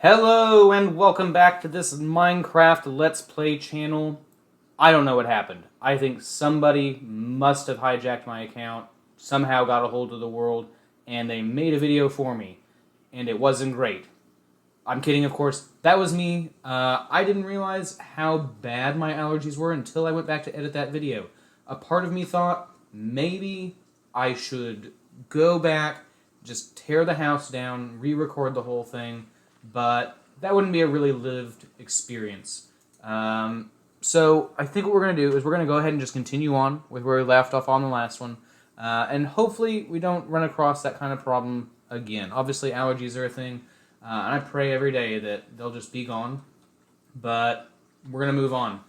Hello and welcome back to this Minecraft Let's Play channel. I don't know what happened. I think somebody must have hijacked my account, somehow got a hold of the world, and they made a video for me. And it wasn't great. I'm kidding, of course. That was me. I didn't realize how bad my allergies were until I went back to edit that video. A part of me thought maybe I should go back, just tear the house down, re-record the whole thing, but that wouldn't be a really lived experience. So I think what we're going to do is we're going to go ahead and just continue on with where we left off on the last one. And hopefully we don't run across that kind of problem again. Obviously allergies are a thing, and I pray every day that they'll just be gone. But we're going to move on.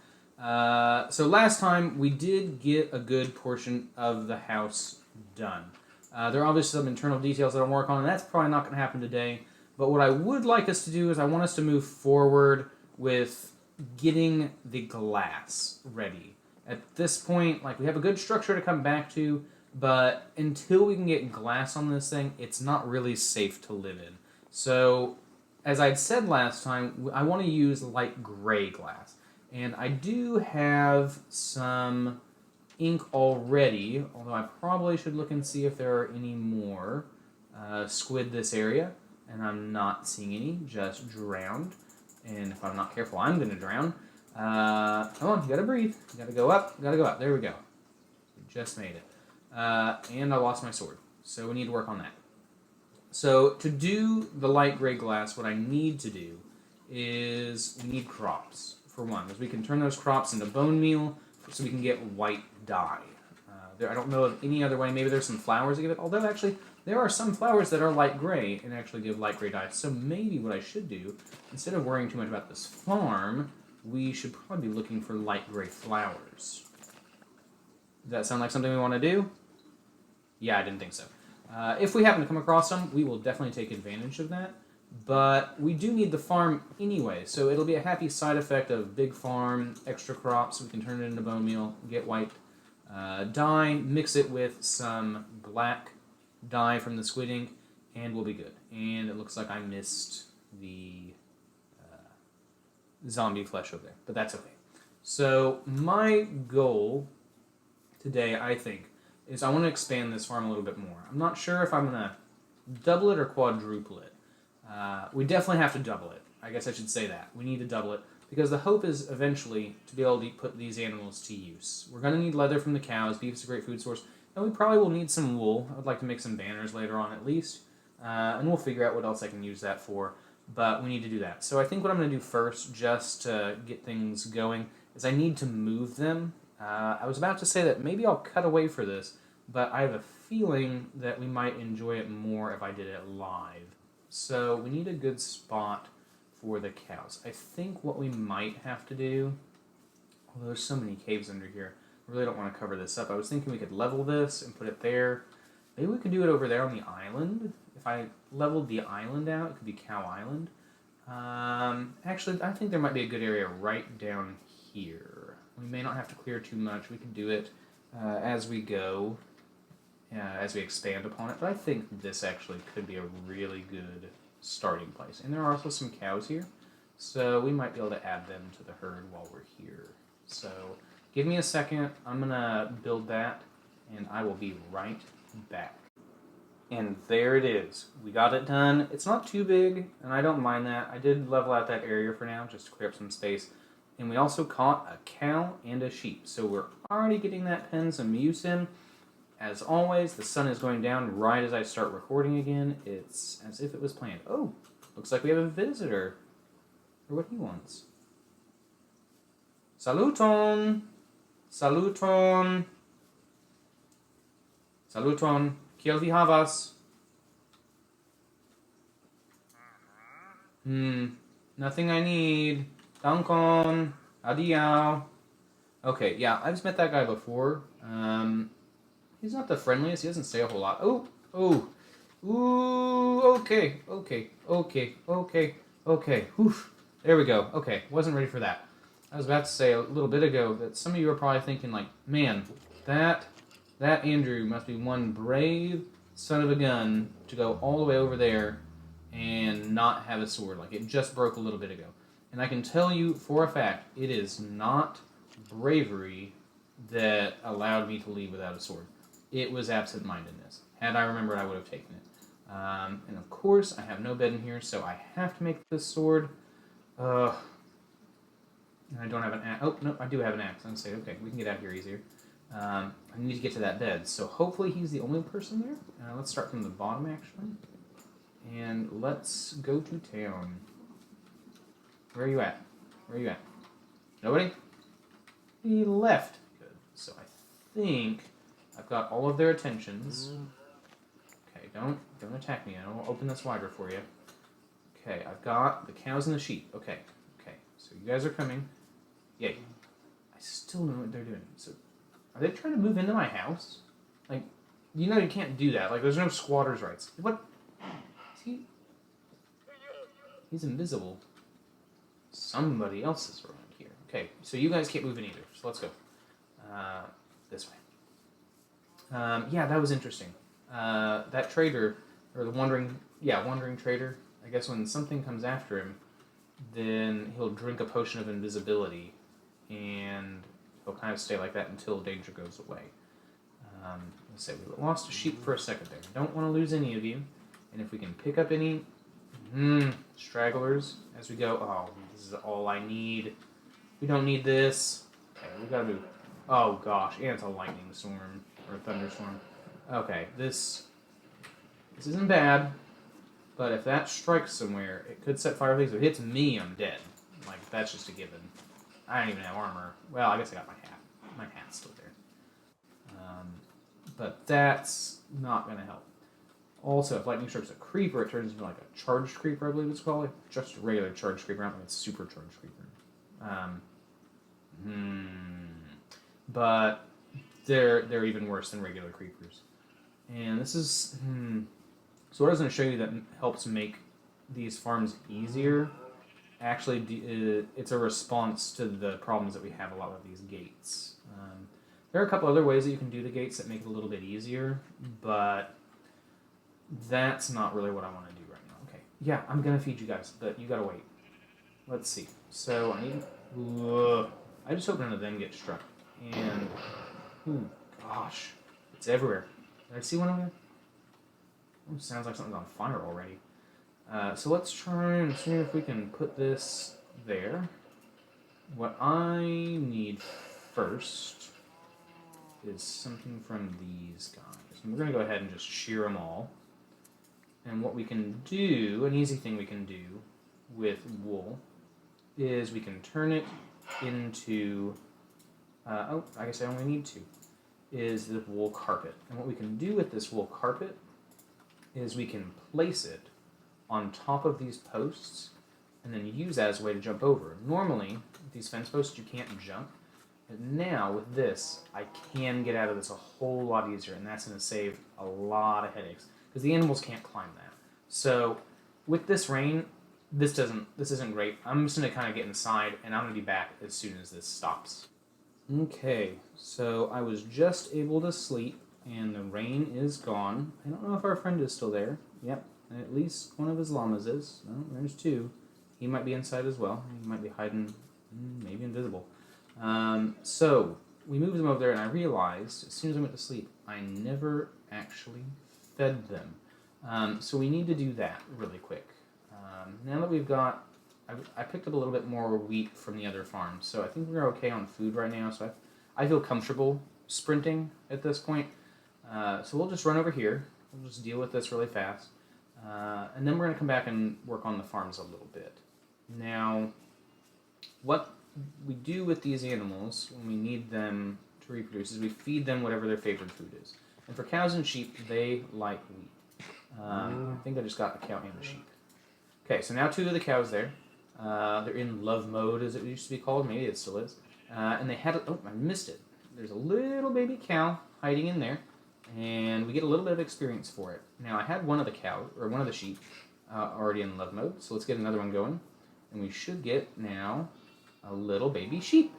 So last time we did get a good portion of the house done. There are obviously some internal details that I'm working on, and that's probably not going to happen today. But what I would like us to do is I want us to move forward with getting the glass ready. At this point, we have a good structure to come back to, but until we can get glass on this thing, it's not really safe to live in. So, as I'd said last time, I want to use light gray glass. And I do have some ink already, although I probably should look and see if there are any more. Squid this area. And I'm not seeing any, just drowned. And if I'm not careful, I'm going to drown. Come on, you gotta breathe. You gotta go up, gotta go up. There we go. Just made it. And I lost my sword. So we need to work on that. So to do the light gray glass, what I need to do is we need crops, for one. Because we can turn those crops into bone meal so we can get white dye. I don't know of any other way. Maybe there's some flowers that give it. Although, actually, there are some flowers that are light gray and actually give light gray dye. So maybe what I should do, instead of worrying too much about this farm, we should probably be looking for light gray flowers. Does that sound like something we want to do? Yeah, I didn't think so. If we happen to come across some, we will definitely take advantage of that. But we do need the farm anyway, so it'll be a happy side effect of big farm, extra crops. We can turn it into bone meal, get white dye, mix it with some black dye from the squid ink, and we'll be good. And it looks like I missed the zombie flesh over there, but that's okay. So my goal today, I think, is I want to expand this farm a little bit more. I'm not sure if I'm going to double it or quadruple it. We definitely have to double it. I guess I should say that. We need to double it, because the hope is eventually to be able to put these animals to use. We're going to need leather from the cows. Beef is a great food source. And we probably will need some wool. I would like to make some banners later on at least. And we'll figure out what else I can use that for. But we need to do that. So I think what I'm going to do first, just to get things going, is I need to move them. I was about to say that maybe I'll cut away for this, but I have a feeling that we might enjoy it more if I did it live. So we need a good spot for the cows. I think what we might have to do, although there's so many caves under here, I really don't want to cover this up. I was thinking we could level this and put it there. Maybe we could do it over there on the island. If I leveled the island out, it could be Cow Island. Actually, I think there might be a good area right down here. We may not have to clear too much. We can do it as we go, as we expand upon it. But I think this actually could be a really good starting place. And there are also some cows here, so we might be able to add them to the herd while we're here. So give me a second. I'm going to build that, and I will be right back. And there it is. We got it done. It's not too big, and I don't mind that. I did level out that area for now, just to clear up some space. And we also caught a cow and a sheep. So we're already getting that pen some use in. As always, the sun is going down right as I start recording again. It's as if it was planned. Oh, looks like we have a visitor. Or what he wants. Saluton! Saluton! Saluton! Kiel vi havas? Nothing I need. Dankon. Adiao. Okay, yeah, I've met that guy before. He's not the friendliest. He doesn't say a whole lot. Oh. Ooh, okay. Oof. There we go. Okay, wasn't ready for that. I was about to say a little bit ago that some of you are probably thinking, man, that Andrew must be one brave son of a gun to go all the way over there and not have a sword. Like, it just broke a little bit ago. And I can tell you for a fact, it is not bravery that allowed me to leave without a sword. It was absent-mindedness. Had I remembered, I would have taken it. And of course, I have no bed in here, so I have to make this sword. And I don't have an axe. Oh, no, I do have an axe. I'm going to say, okay, we can get out of here easier. I need to get to that bed. So hopefully he's the only person there. Let's start from the bottom, actually. And let's go to town. Where are you at? Where are you at? Nobody? He left. Good. So I think I've got all of their attentions. Okay, don't attack me. I will open this wider for you. Okay, I've got the cows and the sheep. Okay, so you guys are coming. Yay. I still don't know what they're doing. So, are they trying to move into my house? Like, you know you can't do that. Like, there's no squatter's rights. What? Is he? He's invisible. Somebody else is around here. Okay, so you guys can't move in either. So let's go. This way. Yeah, that was interesting. That trader, or the wandering trader, I guess when something comes after him, then he'll drink a potion of invisibility, and he'll kind of stay like that until danger goes away. Let's say we lost a sheep for a second there. Don't want to lose any of you, and if we can pick up any stragglers as we go. Oh, this is all I need. We don't need this. Okay, we gotta move. Oh gosh, and it's a lightning storm or a thunderstorm. Okay, this isn't bad. But if that strikes somewhere, it could set fire to things. If it hits me, I'm dead. Like, that's just a given. I don't even have armor. Well, I guess I got my hat. My hat's still there. But that's not going to help. Also, if lightning strikes a creeper, it turns into like a charged creeper, I believe it's called. Just a regular charged creeper. I don't think it's super charged creeper. But they're even worse than regular creepers. And this is... So what I was going to show you that helps make these farms easier, actually, it's a response to the problems that we have a lot with these gates. There are a couple other ways that you can do the gates that make it a little bit easier, but that's not really what I want to do right now. Okay, yeah, I'm going to feed you guys, but you got to wait. Let's see. So I need... I just hope none of them get struck. And... Ooh, gosh. It's everywhere. Did I see one over there? Ooh, sounds like something's on fire already. So let's try and see if we can put this there. What I need first is something from these guys. And we're going to go ahead and just shear them all. And what we can do, an easy thing we can do with wool, is we can turn it into... I guess I only need two. Is the wool carpet. And what we can do with this wool carpet is we can place it on top of these posts and then use that as a way to jump over. Normally, with these fence posts, you can't jump. But now, with this, I can get out of this a whole lot easier, and that's going to save a lot of headaches, because the animals can't climb that. So, with this rain, this isn't great. I'm just going to kind of get inside, and I'm going to be back as soon as this stops. Okay, so I was just able to sleep, and the rain is gone. I don't know if our friend is still there. Yep, at least one of his llamas is. Well, there's two. He might be inside as well. He might be hiding, maybe invisible. So, we moved them over there, and I realized, as soon as I went to sleep, I never actually fed them. So we need to do that really quick. Now that we've got... I picked up a little bit more wheat from the other farms, so I think we're okay on food right now, so I feel comfortable sprinting at this point. So we'll just run over here. We'll just deal with this really fast. And then we're going to come back and work on the farms a little bit. Now, what we do with these animals when we need them to reproduce is we feed them whatever their favorite food is. And for cows and sheep, they like wheat. I think I just got the cow and the sheep. Okay, so now two of the cows there. They're in love mode, as it used to be called. Maybe it still is. And they had... Oh, I missed it. There's a little baby cow hiding in there. And we get a little bit of experience for it. Now, I had one of the cows, or one of the sheep, already in love mode. So let's get another one going. And we should get, now, a little baby sheep.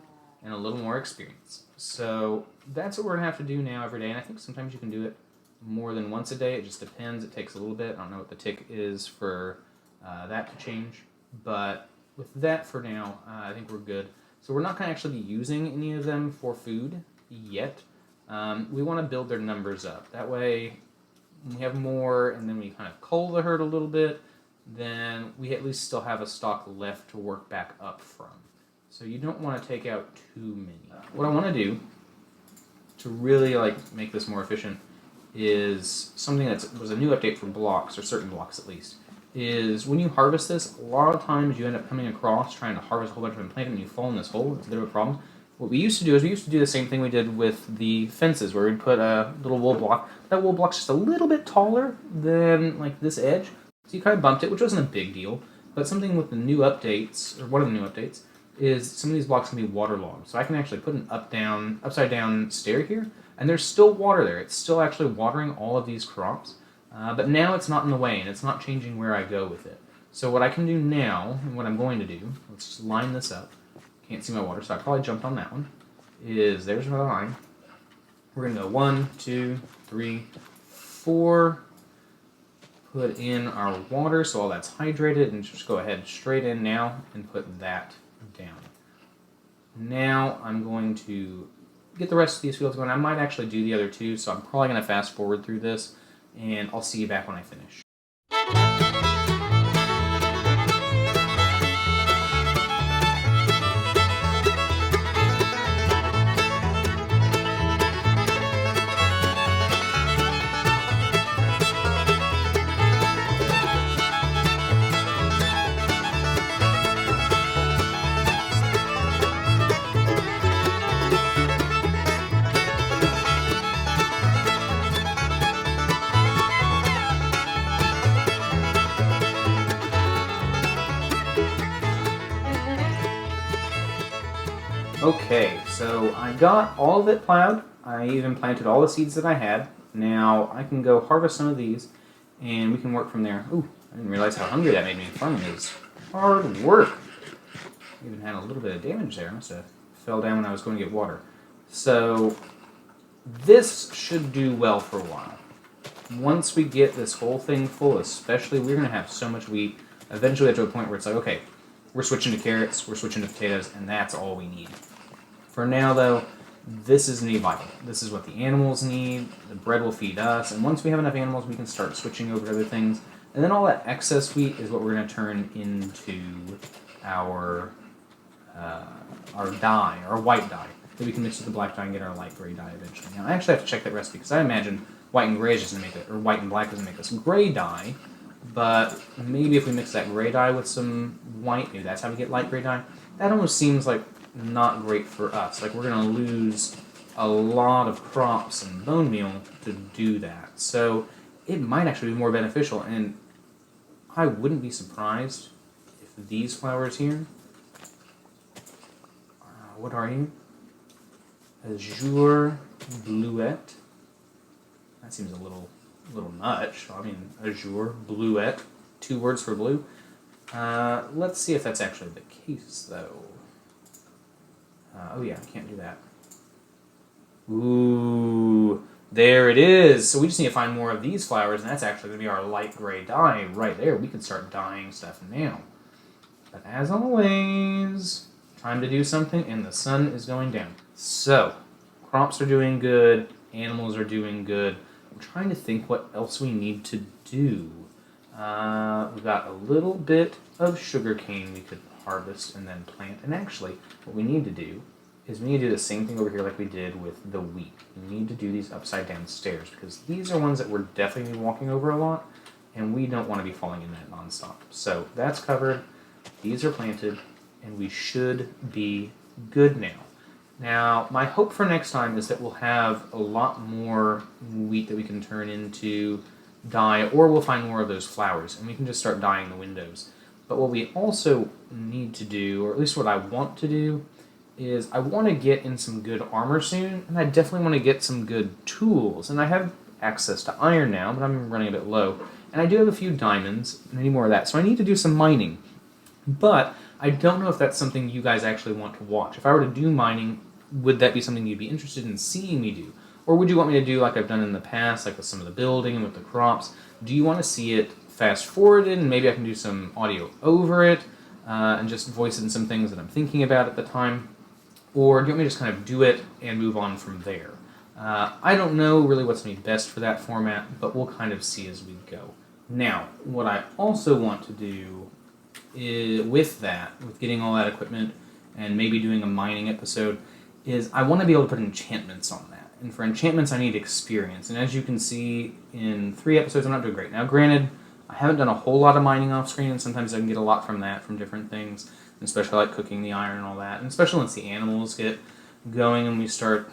And a little more experience. So that's what we're going to have to do now every day. And I think sometimes you can do it more than once a day. It just depends. It takes a little bit. I don't know what the tick is for that to change. But with that for now, I think we're good. So we're not going to actually be using any of them for food yet. We want to build their numbers up. That way, when we have more and then we kind of cull the herd a little bit, then we at least still have a stock left to work back up from. So you don't want to take out too many. What I want to do to really make this more efficient is something that was a new update for blocks, or certain blocks at least, is when you harvest this, a lot of times you end up coming across trying to harvest a whole bunch of them plant and you fall in this hole. It's a bit of a problem. What we used to do is we used to do the same thing we did with the fences, where we'd put a little wool block. That wool block's just a little bit taller than this edge, so you kind of bumped it, which wasn't a big deal. But something with the new updates, or one of the new updates, is some of these blocks can be waterlogged. So I can actually put an upside down stair here, and there's still water there. It's still actually watering all of these crops, but now it's not in the way, and it's not changing where I go with it. So what I can do now, and what I'm going to do, let's just line this up. Can't see my water, so I probably jumped on that one, is there's my line. We're going to go 1, 2, 3, 4, put in our water so all that's hydrated, and just go ahead straight in now and put that down. Now I'm going to get the rest of these fields going. I might actually do the other two, so I'm probably going to fast forward through this, and I'll see you back when I finish. Okay, so I got all of it plowed. I even planted all the seeds that I had. Now I can go harvest some of these, and we can work from there. Ooh, I didn't realize how hungry that made me. Farming is hard work. Even had a little bit of damage there. I must have fell down when I was going to get water. So this should do well for a while. Once we get this whole thing full, especially, we're going to have so much wheat. Eventually get to a point where it's like, okay, we're switching to carrots, we're switching to potatoes, and that's all we need. For now, though, this is vital. This is what the animals need. The bread will feed us, and once we have enough animals, we can start switching over to other things. And then all that excess wheat is what we're going to turn into our dye, our white dye, that we can mix with the black dye and get our light gray dye eventually. Now, I actually have to check that recipe, because I imagine white and gray is just going to make it, or white and black doesn't make us gray dye. But maybe if we mix that gray dye with some white, maybe that's how we get light gray dye. That almost seems like not great for us. Like, we're going to lose a lot of crops and bone meal to do that. So it might actually be more beneficial, and I wouldn't be surprised if these flowers here, what are you? Azure Bluette. That seems a little much. I mean, azure, bluette, 2 words for blue. Let's see if that's actually the case, though. Oh yeah, I can't do that. Ooh, there it is. So we just need to find more of these flowers, and that's actually going to be our light gray dye right there. We can start dyeing stuff now. But as always, time to do something, and the sun is going down. So, crops are doing good, animals are doing good. I'm trying to think what else we need to do. We've got a little bit of sugarcane we could harvest and then plant. And actually, what we need to do is we need to do the same thing over here like we did with the wheat. We need to do these upside down stairs, because these are ones that we're definitely walking over a lot, and we don't want to be falling in that nonstop. So that's covered. These are planted, and we should be good now. Now, my hope for next time is that we'll have a lot more wheat that we can turn into dye, or we'll find more of those flowers, and we can just start dyeing the windows. But what we also need to do, or at least what I want to do, is I want to get in some good armor soon, and I definitely want to get some good tools. And I have access to iron now, but I'm running a bit low. And I do have a few diamonds, and any more of that, so I need to do some mining. But I don't know if that's something you guys actually want to watch. If I were to do mining, would that be something you'd be interested in seeing me do? Or would you want me to do like I've done in the past, like with some of the building and with the crops? Do you want to see it fast forwarded and maybe I can do some audio over it and just voice in some things that I'm thinking about at the time? Or do you want me to just kind of do it and move on from there? I don't know really what's going to be best for that format, but we'll kind of see as we go. Now, what I also want to do is, with getting all that equipment and maybe doing a mining episode, is I want to be able to put enchantments on that. And for enchantments, I need experience. And as you can see, in 3 episodes, I'm not doing great. Now, granted, I haven't done a whole lot of mining off screen, and sometimes I can get a lot from that, from different things, especially like cooking the iron and all that. And especially once the animals get going and we start,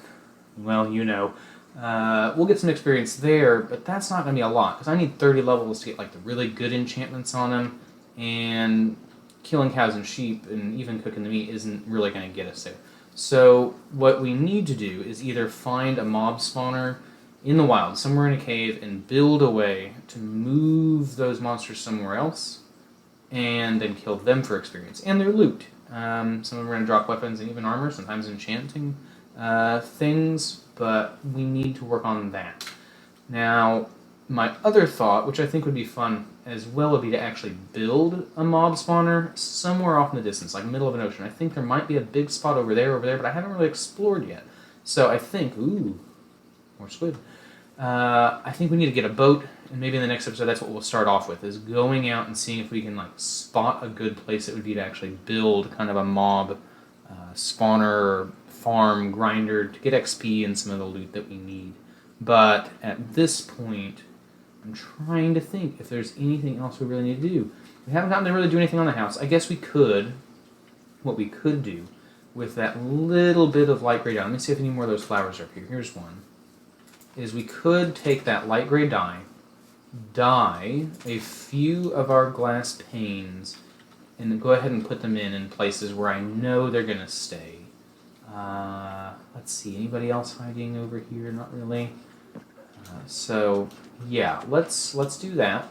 well, we'll get some experience there, but that's not going to be a lot, because I need 30 levels to get like the really good enchantments on them, and killing cows and sheep and even cooking the meat isn't really going to get us there. So what we need to do is either find a mob spawner in the wild, somewhere in a cave, and build a way to move those monsters somewhere else, and then kill them for experience, and their loot. Some of them are going to drop weapons and even armor, sometimes enchanting things, but we need to work on that. Now, my other thought, which I think would be fun as well, would be to actually build a mob spawner somewhere off in the distance, like middle of an ocean. I think there might be a big spot over there, but I haven't really explored yet. So I think, ooh, more squid. I think we need to get a boat, and maybe in the next episode that's what we'll start off with, is going out and seeing if we can like spot a good place it would be to actually build kind of a mob spawner, farm, grinder, to get XP and some of the loot that we need. But at this point, I'm trying to think if there's anything else we really need to do. We haven't gotten to really do anything on the house. I guess we could, what we could do with that little bit of light gray dye, let me see if any more of those flowers are up here. Here's one. Is we could take that light gray dye a few of our glass panes, and go ahead and put them in places where I know they're going to stay. Let's see, anybody else hiding over here? Not really. So, yeah, let's do that.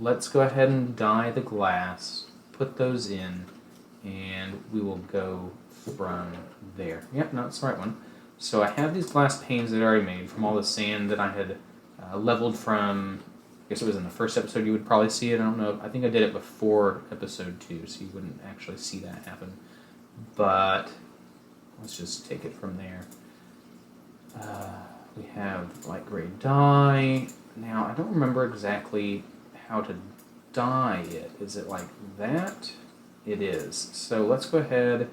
Let's go ahead and dye the glass, put those in, and we will go from there. Yep, no, it's the right one. So I have these glass panes that I already made from all the sand that I had leveled from, I guess it was in the first episode you would probably see it. I don't know. I think I did it before episode 2, so you wouldn't actually see that happen. But let's just take it from there. We have light gray dye. Now, I don't remember exactly how to dye it. Is it like that? It is. So let's go ahead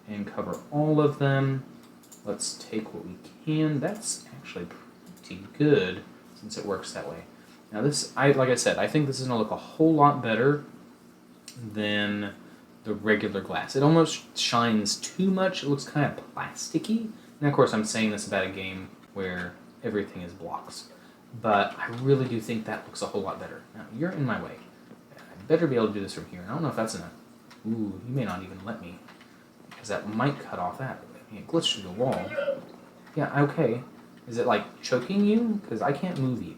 and cover all of them. Let's take what we can. That's actually pretty good since it works that way. Now this, like I said, I think this is going to look a whole lot better than the regular glass. It almost shines too much. It looks kind of plasticky. And of course I'm saying this about a game where everything is blocks. But I really do think that looks a whole lot better. Now, you're in my way. I better be able to do this from here. I don't know if that's enough. Ooh, you may not even let me, because that might cut off that. It glitched through the wall. Yeah, okay. Is it like choking you? Because I can't move you.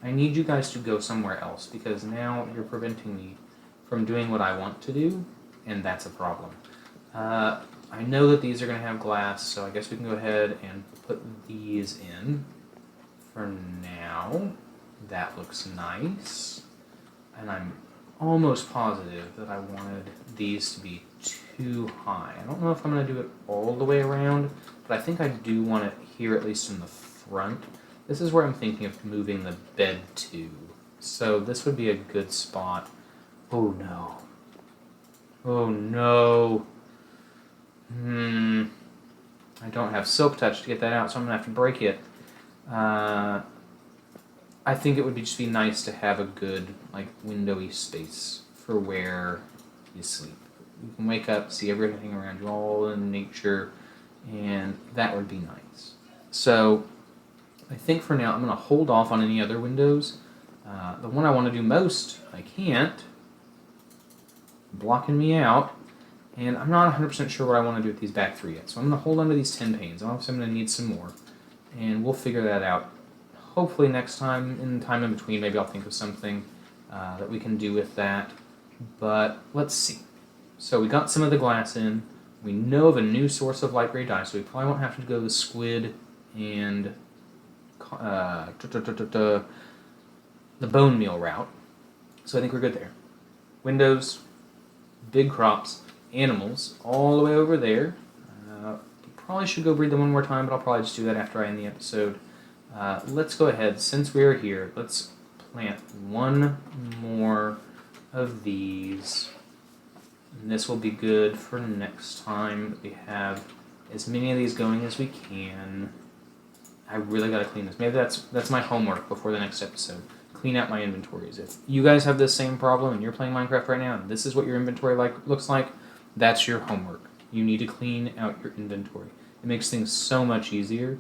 I need you guys to go somewhere else, because now you're preventing me from doing what I want to do, and that's a problem. I know that these are going to have glass, so I guess we can go ahead and put these in for now. That looks nice. And I'm almost positive that I wanted these to be too high. I don't know if I'm going to do it all the way around, but I think I do want it here, at least in the front. This is where I'm thinking of moving the bed to. So this would be a good spot. Oh no. Oh no. I don't have Silk Touch to get that out, so I'm going to have to break it. I think it would just be nice to have a good, like, windowy space for where you sleep. You can wake up, see everything around you, all in nature, and that would be nice. So, I think for now I'm going to hold off on any other windows. The one I want to do most, I can't. Blocking me out. And I'm not 100% sure what I want to do with these back 3 yet. So I'm going to hold on to these 10 panes. Obviously I'm going to need some more. And we'll figure that out. Hopefully next time, in the time in between, maybe I'll think of something that we can do with that. But let's see. So we got some of the glass in. We know of a new source of light gray dye, so we probably won't have to go the squid and the bone meal route. So I think we're good there. Windows, big crops, animals, all the way over there. Probably should go breed them one more time, but I'll probably just do that after I end the episode. Let's go ahead, since we're here, let's plant one more of these. And this will be good for next time. We have as many of these going as we can. I really gotta clean this. Maybe that's my homework before the next episode. Clean out my inventories. If you guys have this same problem and you're playing Minecraft right now and this is what your inventory looks like, that's your homework. You need to clean out your inventory. It makes things so much easier.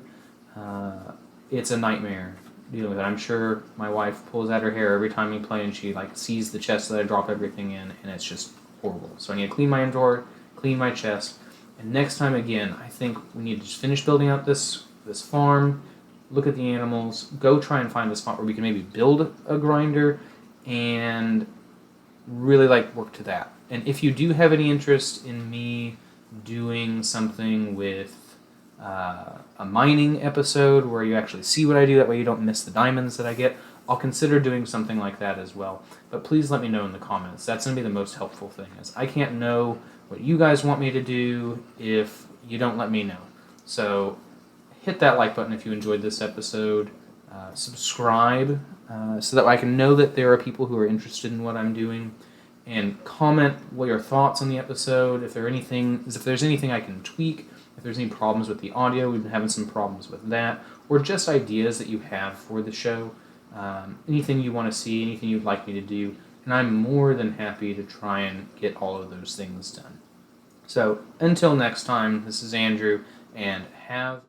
It's a nightmare dealing with it. I'm sure my wife pulls out her hair every time we play and she sees the chest that I drop everything in, and it's just horrible. So I need to clean my inventory, clean my chest, and next time again, I think we need to just finish building out this farm, look at the animals, go try and find a spot where we can maybe build a grinder, and really work to that. And if you do have any interest in me doing something with a mining episode where you actually see what I do, that way you don't miss the diamonds that I get, I'll consider doing something like that as well. But please let me know in the comments. That's going to be the most helpful thing, is I can't know what you guys want me to do if you don't let me know. So hit that like button if you enjoyed this episode. Subscribe so that I can know that there are people who are interested in what I'm doing. And comment what your thoughts on the episode. If there's anything I can tweak, if there's any problems with the audio, we've been having some problems with that, or just ideas that you have for the show. Anything you want to see, anything you'd like me to do, and I'm more than happy to try and get all of those things done. So until next time, this is Andrew, and have